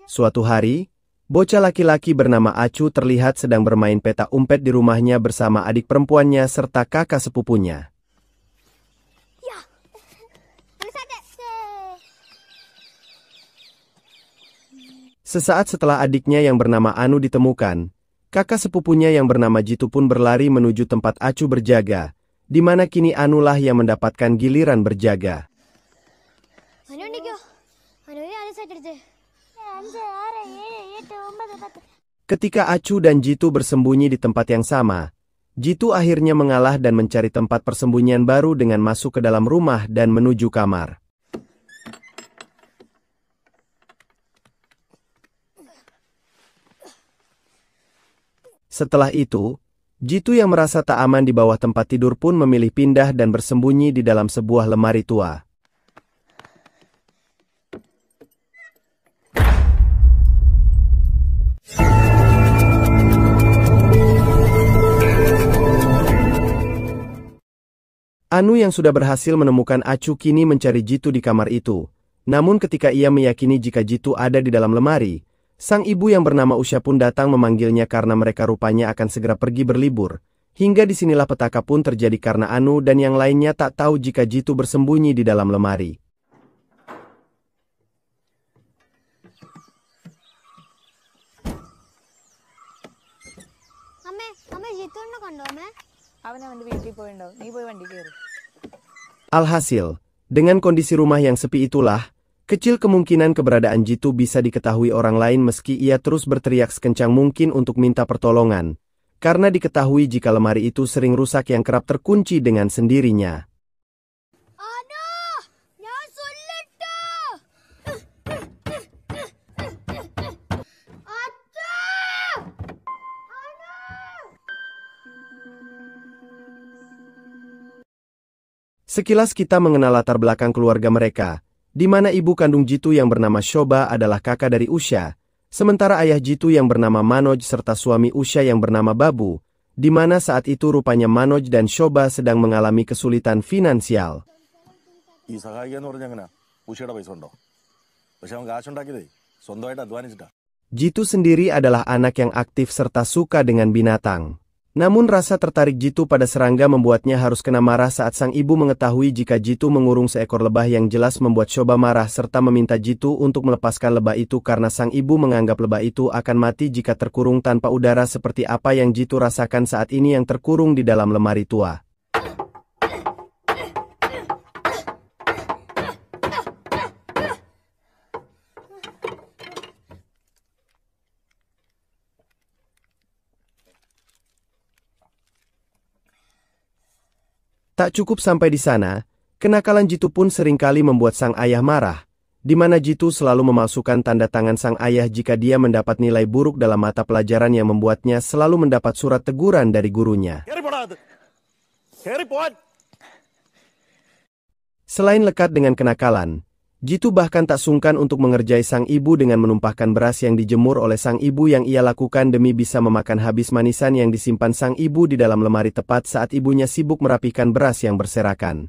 Suatu hari, bocah laki-laki bernama Acu terlihat sedang bermain petak umpet di rumahnya bersama adik perempuannya serta kakak sepupunya. Sesaat setelah adiknya yang bernama Anu ditemukan, kakak sepupunya yang bernama Jitu pun berlari menuju tempat Acu berjaga, di mana kini Anulah yang mendapatkan giliran berjaga. Ketika Acu dan Jitu bersembunyi di tempat yang sama, Jitu akhirnya mengalah dan mencari tempat persembunyian baru dengan masuk ke dalam rumah dan menuju kamar. Setelah itu, Jitu yang merasa tak aman di bawah tempat tidur pun memilih pindah dan bersembunyi di dalam sebuah lemari tua. Anu yang sudah berhasil menemukan Acu kini mencari Jitu di kamar itu. Namun ketika ia meyakini jika Jitu ada di dalam lemari, sang ibu yang bernama Usha pun datang memanggilnya karena mereka rupanya akan segera pergi berlibur. Hingga disinilah petaka pun terjadi karena Anu dan yang lainnya tak tahu jika Jitu bersembunyi di dalam lemari. Alhasil, dengan kondisi rumah yang sepi itulah, kecil kemungkinan keberadaan Jitu bisa diketahui orang lain meski ia terus berteriak sekencang mungkin untuk minta pertolongan, karena diketahui jika lemari itu sering rusak yang kerap terkunci dengan sendirinya. Sekilas kita mengenal latar belakang keluarga mereka, di mana ibu kandung Jitu yang bernama Shoba adalah kakak dari Usha, sementara ayah Jitu yang bernama Manoj serta suami Usha yang bernama Babu, di mana saat itu rupanya Manoj dan Shoba sedang mengalami kesulitan finansial. Jitu sendiri adalah anak yang aktif serta suka dengan binatang. Namun rasa tertarik Jitu pada serangga membuatnya harus kena marah saat sang ibu mengetahui jika Jitu mengurung seekor lebah yang jelas membuat Shoba marah serta meminta Jitu untuk melepaskan lebah itu karena sang ibu menganggap lebah itu akan mati jika terkurung tanpa udara seperti apa yang Jitu rasakan saat ini yang terkurung di dalam lemari tua. Tak cukup sampai di sana, kenakalan Jitu pun seringkali membuat sang ayah marah, di mana Jitu selalu memalsukan tanda tangan sang ayah jika dia mendapat nilai buruk dalam mata pelajaran yang membuatnya selalu mendapat surat teguran dari gurunya. Selain lekat dengan kenakalan, Jitu bahkan tak sungkan untuk mengerjai sang ibu dengan menumpahkan beras yang dijemur oleh sang ibu yang ia lakukan demi bisa memakan habis manisan yang disimpan sang ibu di dalam lemari tepat saat ibunya sibuk merapikan beras yang berserakan.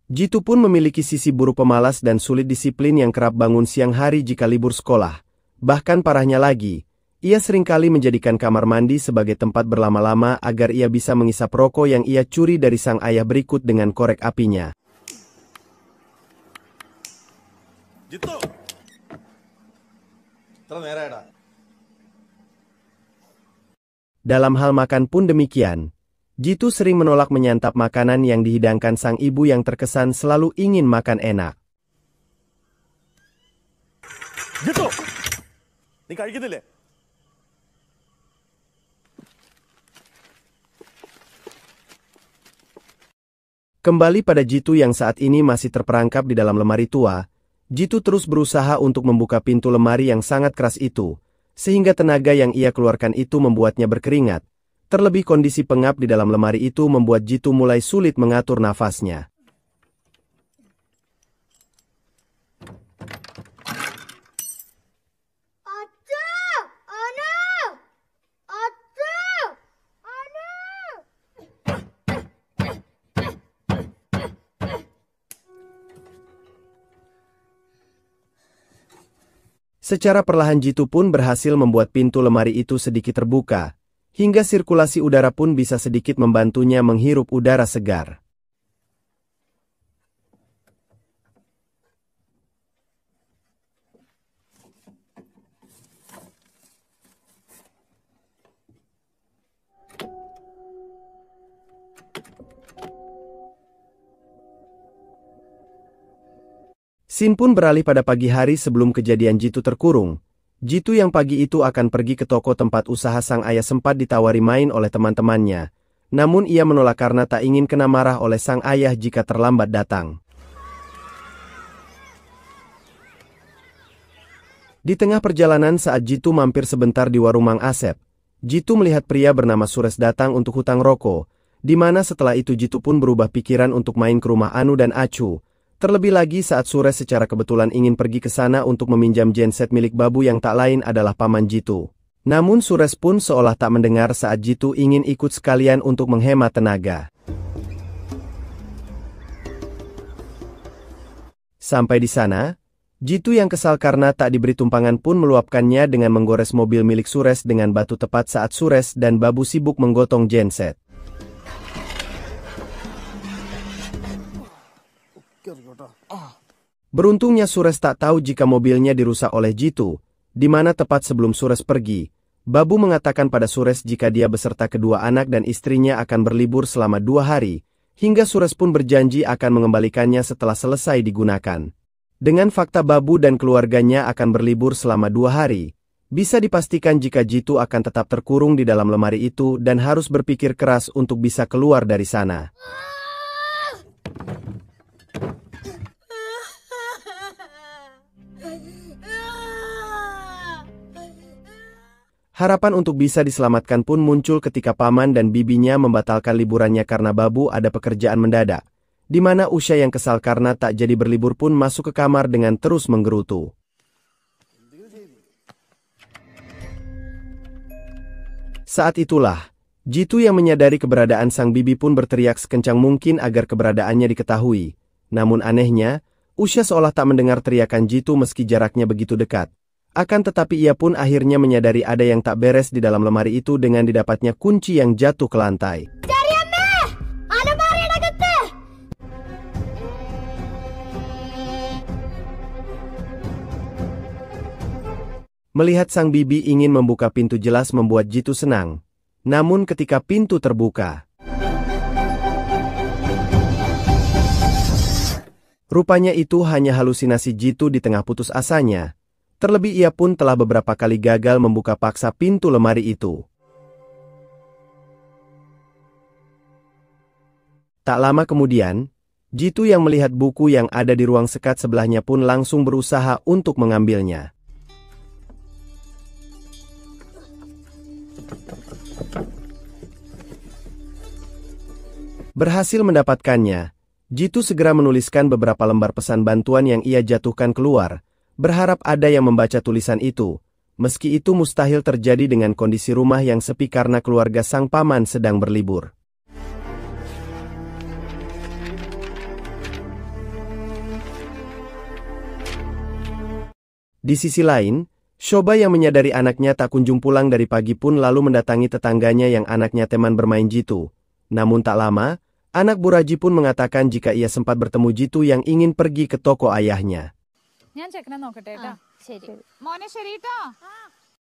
Jitu pun memiliki sisi buruk pemalas dan sulit disiplin yang kerap bangun siang hari jika libur sekolah. Bahkan parahnya lagi, ia seringkali menjadikan kamar mandi sebagai tempat berlama-lama agar ia bisa mengisap rokok yang ia curi dari sang ayah berikut dengan korek apinya. Dalam hal makan pun demikian, Jitu sering menolak menyantap makanan yang dihidangkan sang ibu yang terkesan selalu ingin makan enak. Jitu! Kembali pada Jitu yang saat ini masih terperangkap di dalam lemari tua, Jitu terus berusaha untuk membuka pintu lemari yang sangat keras itu, sehingga tenaga yang ia keluarkan itu membuatnya berkeringat. Terlebih kondisi pengap di dalam lemari itu membuat Jitu mulai sulit mengatur nafasnya. Secara perlahan Jitu pun berhasil membuat pintu lemari itu sedikit terbuka, hingga sirkulasi udara pun bisa sedikit membantunya menghirup udara segar. Sin pun beralih pada pagi hari sebelum kejadian Jitu terkurung. Jitu yang pagi itu akan pergi ke toko tempat usaha sang ayah sempat ditawari main oleh teman-temannya. Namun ia menolak karena tak ingin kena marah oleh sang ayah jika terlambat datang. Di tengah perjalanan saat Jitu mampir sebentar di warung Mang Asep, Jitu melihat pria bernama Sures datang untuk hutang rokok, di mana setelah itu Jitu pun berubah pikiran untuk main ke rumah Anu dan Acu. Terlebih lagi saat Sures secara kebetulan ingin pergi ke sana untuk meminjam genset milik Babu yang tak lain adalah paman Jitu. Namun Sures pun seolah tak mendengar saat Jitu ingin ikut sekalian untuk menghemat tenaga. Sampai di sana, Jitu yang kesal karena tak diberi tumpangan pun meluapkannya dengan menggores mobil milik Sures dengan batu tepat saat Sures dan Babu sibuk menggotong genset. Beruntungnya Sures tak tahu jika mobilnya dirusak oleh Jitu, di mana tepat sebelum Sures pergi, Babu mengatakan pada Sures jika dia beserta kedua anak dan istrinya akan berlibur selama 2 hari, hingga Sures pun berjanji akan mengembalikannya setelah selesai digunakan. Dengan fakta Babu dan keluarganya akan berlibur selama 2 hari, bisa dipastikan jika Jitu akan tetap terkurung di dalam lemari itu dan harus berpikir keras untuk bisa keluar dari sana. Harapan untuk bisa diselamatkan pun muncul ketika paman dan bibinya membatalkan liburannya karena Babu ada pekerjaan mendadak, di mana Usha yang kesal karena tak jadi berlibur pun masuk ke kamar dengan terus menggerutu. Saat itulah, Jitu yang menyadari keberadaan sang bibi pun berteriak sekencang mungkin agar keberadaannya diketahui. Namun anehnya, Usha seolah tak mendengar teriakan Jitu meski jaraknya begitu dekat. Akan tetapi ia pun akhirnya menyadari ada yang tak beres di dalam lemari itu dengan didapatnya kunci yang jatuh ke lantai. Melihat sang bibi ingin membuka pintu jelas membuat Jitu senang. Namun ketika pintu terbuka, rupanya itu hanya halusinasi Jitu di tengah putus asanya. Terlebih ia pun telah beberapa kali gagal membuka paksa pintu lemari itu. Tak lama kemudian, Jitu yang melihat buku yang ada di ruang sekat sebelahnya pun langsung berusaha untuk mengambilnya. Berhasil mendapatkannya, Jitu segera menuliskan beberapa lembar pesan bantuan yang ia jatuhkan keluar, berharap ada yang membaca tulisan itu, meski itu mustahil terjadi dengan kondisi rumah yang sepi karena keluarga sang paman sedang berlibur. Di sisi lain, Shoba yang menyadari anaknya tak kunjung pulang dari pagi pun lalu mendatangi tetangganya yang anaknya teman bermain Jitu. Namun tak lama, anak Buraji pun mengatakan jika ia sempat bertemu Jitu yang ingin pergi ke toko ayahnya.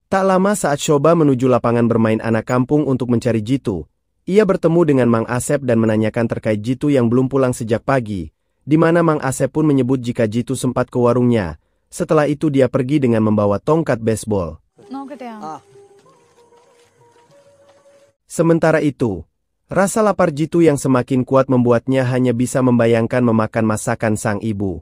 Tak lama saat Shoba menuju lapangan bermain anak kampung untuk mencari Jitu, ia bertemu dengan Mang Asep dan menanyakan terkait Jitu yang belum pulang sejak pagi, di mana Mang Asep pun menyebut jika Jitu sempat ke warungnya. Setelah itu dia pergi dengan membawa tongkat baseball. Sementara itu, rasa lapar Jitu yang semakin kuat membuatnya hanya bisa membayangkan memakan masakan sang ibu.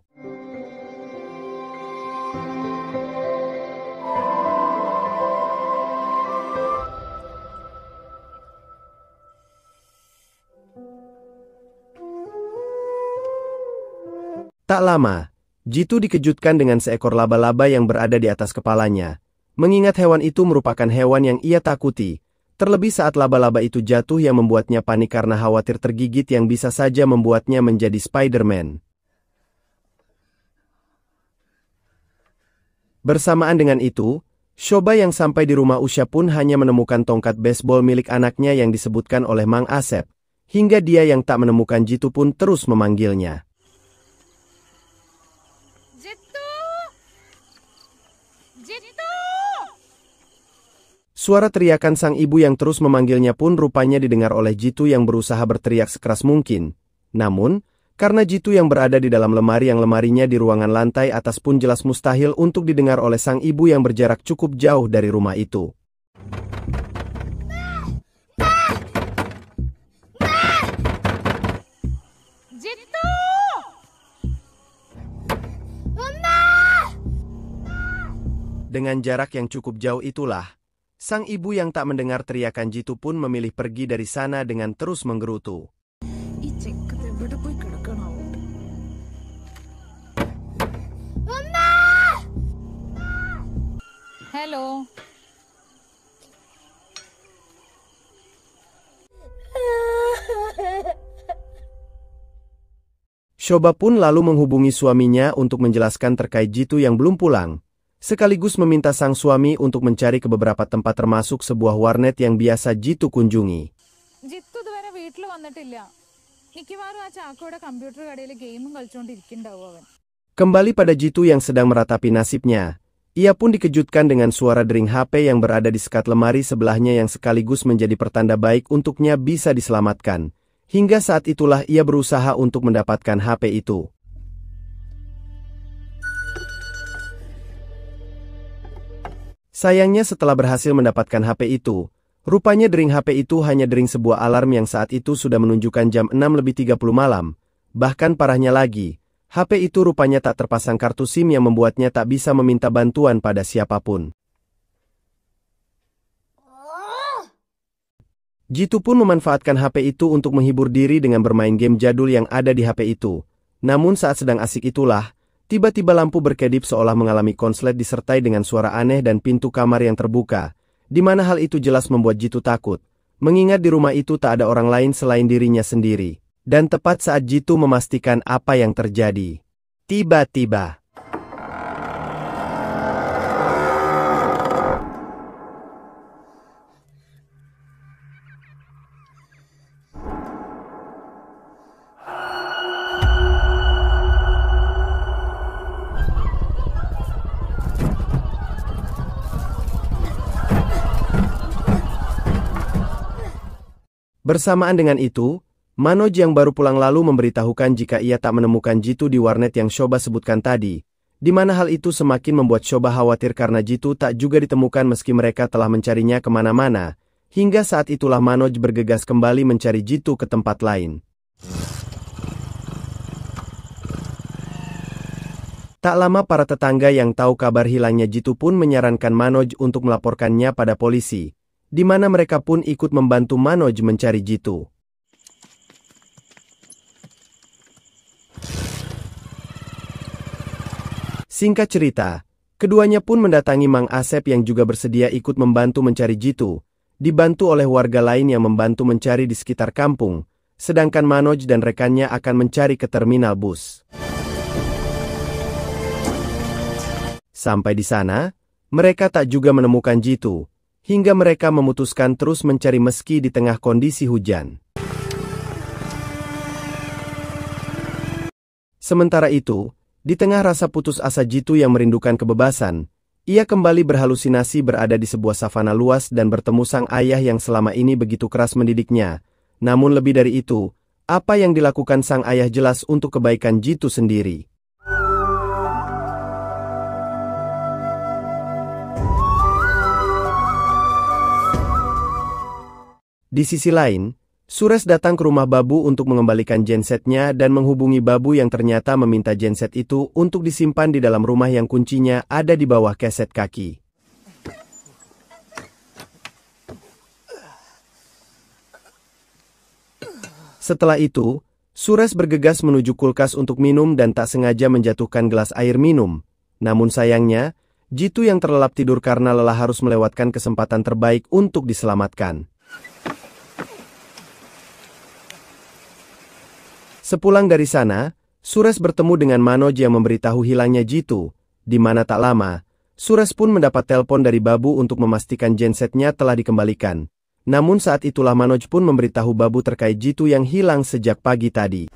Tak lama, Jitu dikejutkan dengan seekor laba-laba yang berada di atas kepalanya. Mengingat hewan itu merupakan hewan yang ia takuti, terlebih saat laba-laba itu jatuh yang membuatnya panik karena khawatir tergigit yang bisa saja membuatnya menjadi Spider-Man. Bersamaan dengan itu, Shoba yang sampai di rumah Usha pun hanya menemukan tongkat baseball milik anaknya yang disebutkan oleh Mang Asep, hingga dia yang tak menemukan Jitu pun terus memanggilnya. Jitu! Jitu! Suara teriakan sang ibu yang terus memanggilnya pun rupanya didengar oleh Jitu yang berusaha berteriak sekeras mungkin. Namun, karena Jitu yang berada di dalam lemari yang lemarinya di ruangan lantai atas pun jelas mustahil untuk didengar oleh sang ibu yang berjarak cukup jauh dari rumah itu. Jitu! Dengan jarak yang cukup jauh itulah, sang ibu yang tak mendengar teriakan Jitu pun memilih pergi dari sana dengan terus menggerutu. Hello. Shoba pun lalu menghubungi suaminya untuk menjelaskan terkait Jitu yang belum pulang, sekaligus meminta sang suami untuk mencari ke beberapa tempat termasuk sebuah warnet yang biasa Jitu kunjungi. Jitu ഇതുവരെ വീട്ടിൽ വന്നിട്ടില്ല. മിക്കവാറും ആ ചാക്കോയുടെ കമ്പ്യൂട്ടർ കടയിൽ ഗെയിമും കളിച്ചുകൊണ്ടിരിക്കുന്നുണ്ടാവും അവൻ. Kembali pada Jitu yang sedang meratapi nasibnya, ia pun dikejutkan dengan suara dering HP yang berada di sekat lemari sebelahnya yang sekaligus menjadi pertanda baik untuknya bisa diselamatkan. Hingga saat itulah ia berusaha untuk mendapatkan HP itu. Sayangnya setelah berhasil mendapatkan HP itu, rupanya dering HP itu hanya dering sebuah alarm yang saat itu sudah menunjukkan jam 6:30 malam. Bahkan parahnya lagi, HP itu rupanya tak terpasang kartu SIM yang membuatnya tak bisa meminta bantuan pada siapapun. Jitu pun memanfaatkan HP itu untuk menghibur diri dengan bermain game jadul yang ada di HP itu. Namun saat sedang asik itulah, tiba-tiba lampu berkedip seolah mengalami konslet disertai dengan suara aneh dan pintu kamar yang terbuka, di mana hal itu jelas membuat Jitu takut, mengingat di rumah itu tak ada orang lain selain dirinya sendiri. Dan tepat saat Jitu memastikan apa yang terjadi, tiba-tiba bersamaan dengan itu, Manoj yang baru pulang lalu memberitahukan jika ia tak menemukan Jitu di warnet yang Shoba sebutkan tadi, di mana hal itu semakin membuat Shoba khawatir karena Jitu tak juga ditemukan meski mereka telah mencarinya kemana-mana, hingga saat itulah Manoj bergegas kembali mencari Jitu ke tempat lain. Tak lama para tetangga yang tahu kabar hilangnya Jitu pun menyarankan Manoj untuk melaporkannya pada polisi, di mana mereka pun ikut membantu Manoj mencari Jitu. Singkat cerita, keduanya pun mendatangi Mang Asep yang juga bersedia ikut membantu mencari Jitu, dibantu oleh warga lain yang membantu mencari di sekitar kampung, sedangkan Manoj dan rekannya akan mencari ke terminal bus. Sampai di sana, mereka tak juga menemukan Jitu, hingga mereka memutuskan terus mencari meski di tengah kondisi hujan. Sementara itu, di tengah rasa putus asa Jitu yang merindukan kebebasan, ia kembali berhalusinasi berada di sebuah savana luas dan bertemu sang ayah yang selama ini begitu keras mendidiknya. Namun lebih dari itu, apa yang dilakukan sang ayah jelas untuk kebaikan Jitu sendiri. Di sisi lain, Sures datang ke rumah Babu untuk mengembalikan gensetnya dan menghubungi Babu yang ternyata meminta genset itu untuk disimpan di dalam rumah yang kuncinya ada di bawah keset kaki. Setelah itu, Sures bergegas menuju kulkas untuk minum dan tak sengaja menjatuhkan gelas air minum. Namun sayangnya, Jitu yang terlelap tidur karena lelah harus melewatkan kesempatan terbaik untuk diselamatkan. Sepulang dari sana, Sures bertemu dengan Manoj yang memberitahu hilangnya Jitu, di mana tak lama, Suresh pun mendapat telepon dari Babu untuk memastikan gensetnya telah dikembalikan. Namun saat itulah Manoj pun memberitahu Babu terkait Jitu yang hilang sejak pagi tadi.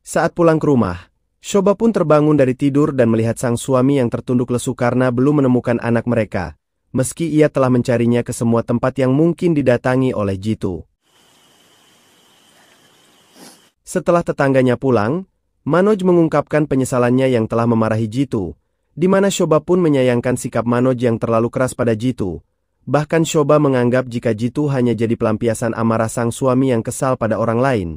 Saat pulang ke rumah, Shoba pun terbangun dari tidur dan melihat sang suami yang tertunduk lesu karena belum menemukan anak mereka, meski ia telah mencarinya ke semua tempat yang mungkin didatangi oleh Jitu. Setelah tetangganya pulang, Manoj mengungkapkan penyesalannya yang telah memarahi Jitu, di mana Shoba pun menyayangkan sikap Manoj yang terlalu keras pada Jitu. Bahkan Shoba menganggap jika Jitu hanya jadi pelampiasan amarah sang suami yang kesal pada orang lain.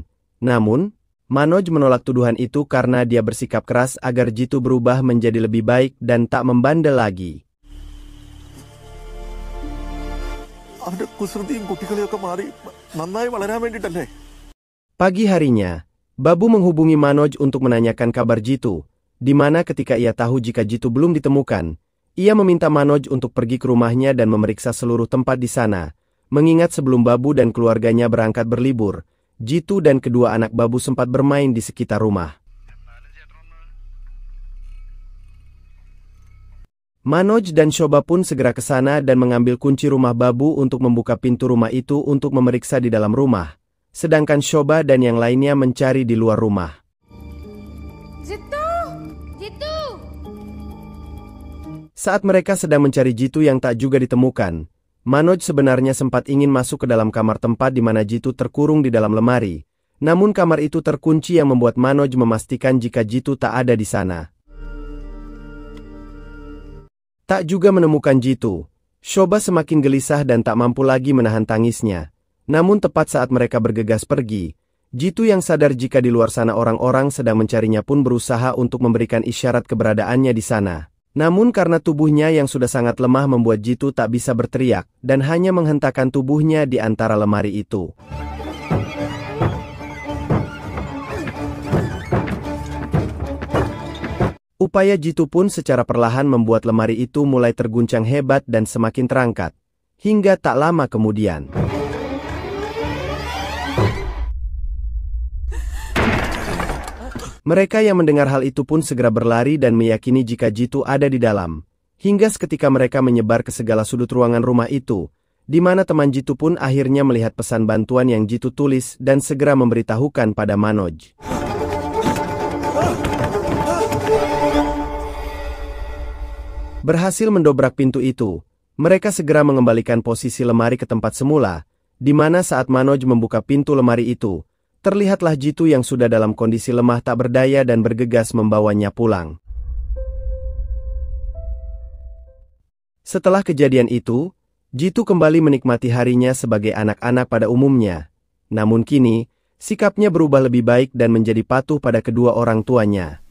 Namun, Manoj menolak tuduhan itu karena dia bersikap keras agar Jitu berubah menjadi lebih baik dan tak membandel lagi. Pagi harinya, Babu menghubungi Manoj untuk menanyakan kabar Jitu, di mana ketika ia tahu jika Jitu belum ditemukan, ia meminta Manoj untuk pergi ke rumahnya dan memeriksa seluruh tempat di sana, mengingat sebelum Babu dan keluarganya berangkat berlibur, Jitu dan kedua anak Babu sempat bermain di sekitar rumah. Manoj dan Shoba pun segera ke sana dan mengambil kunci rumah Babu untuk membuka pintu rumah itu untuk memeriksa di dalam rumah. Sedangkan Shoba dan yang lainnya mencari di luar rumah. Jitu! Jitu! Saat mereka sedang mencari Jitu yang tak juga ditemukan, Manoj sebenarnya sempat ingin masuk ke dalam kamar tempat di mana Jitu terkurung di dalam lemari. Namun kamar itu terkunci yang membuat Manoj memastikan jika Jitu tak ada di sana. Tak juga menemukan Jitu, Shoba semakin gelisah dan tak mampu lagi menahan tangisnya. Namun tepat saat mereka bergegas pergi, Jitu yang sadar jika di luar sana orang-orang sedang mencarinya pun berusaha untuk memberikan isyarat keberadaannya di sana. Namun karena tubuhnya yang sudah sangat lemah membuat Jitu tak bisa berteriak dan hanya menghentakkan tubuhnya di antara lemari itu. Upaya Jitu pun secara perlahan membuat lemari itu mulai terguncang hebat dan semakin terangkat. Hingga tak lama kemudian, mereka yang mendengar hal itu pun segera berlari dan meyakini jika Jitu ada di dalam. Hingga seketika mereka menyebar ke segala sudut ruangan rumah itu, di mana teman Jitu pun akhirnya melihat pesan bantuan yang Jitu tulis dan segera memberitahukan pada Manoj. Berhasil mendobrak pintu itu, mereka segera mengembalikan posisi lemari ke tempat semula, di mana saat Manoj membuka pintu lemari itu, terlihatlah Jitu yang sudah dalam kondisi lemah tak berdaya dan bergegas membawanya pulang. Setelah kejadian itu, Jitu kembali menikmati harinya sebagai anak-anak pada umumnya. Namun kini, sikapnya berubah lebih baik dan menjadi patuh pada kedua orang tuanya.